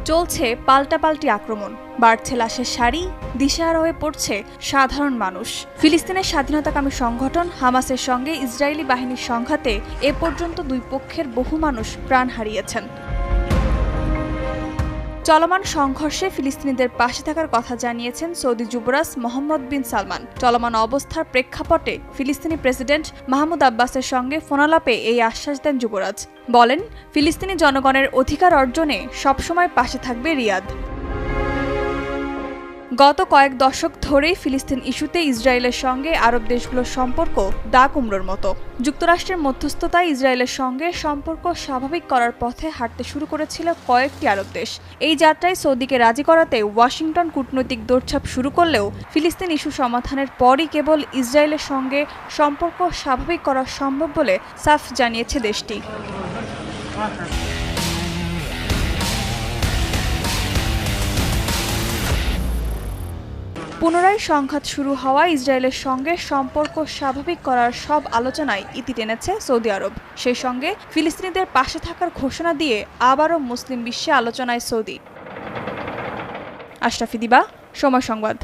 চলছে পাল্টাপাল্টি আক্রমণ, বাড়ছে লাশের সারি, দিশেহারা হয়ে পড়ছে সাধারণ মানুষ। ফিলিস্তিনের স্বাধীনতাকামী সংগঠন হামাসের সঙ্গে ইসরায়েলি বাহিনীর সংঘাতে এ পর্যন্ত দুই পক্ষের বহু মানুষ প্রাণ হারিয়েছেন। চলমান সংঘর্ষে ফিলিস্তিনিদের পাশে থাকার কথা জানিয়েছেন সৌদি যুবরাজ মোহাম্মদ বিন সালমান। চলমান অবস্থার প্রেক্ষাপটে ফিলিস্তিনি প্রেসিডেন্ট মাহমুদ আব্বাসের সঙ্গে ফোনালাপে এই আশ্বাস দেন যুবরাজ। বলেন, ফিলিস্তিনি জনগণের অধিকার অর্জনে সবসময় পাশে থাকবে রিয়াদ। গত কয়েক দশক ধরেই ফিলিস্তিন ইস্যুতে ইসরায়েলের সঙ্গে আরব দেশগুলোর সম্পর্ক দা কুমড়োর মতো। যুক্তরাষ্ট্রের মধ্যস্থতায় ইসরায়েলের সঙ্গে সম্পর্ক স্বাভাবিক করার পথে হাঁটতে শুরু করেছিল কয়েকটি আরব দেশ। এই যাত্রায় সৌদিকে রাজি করাতে ওয়াশিংটন কূটনৈতিক দৌড়ঝাঁপ শুরু করলেও ফিলিস্তিন ইস্যু সমাধানের পরই কেবল ইসরায়েলের সঙ্গে সম্পর্ক স্বাভাবিক করা সম্ভব বলে সাফ জানিয়েছে দেশটি। পুনরায় সংঘাত শুরু হওয়া ইসরায়েলের সঙ্গে সম্পর্ক স্বাভাবিক করার সব আলোচনায় ইতি টেনেছে সৌদি আরব। সেই সঙ্গে ফিলিস্তিনিদের পাশে থাকার ঘোষণা দিয়ে আবারও মুসলিম বিশ্বে আলোচনায় সৌদি। আশরাফি দিবা, সময় সংবাদ।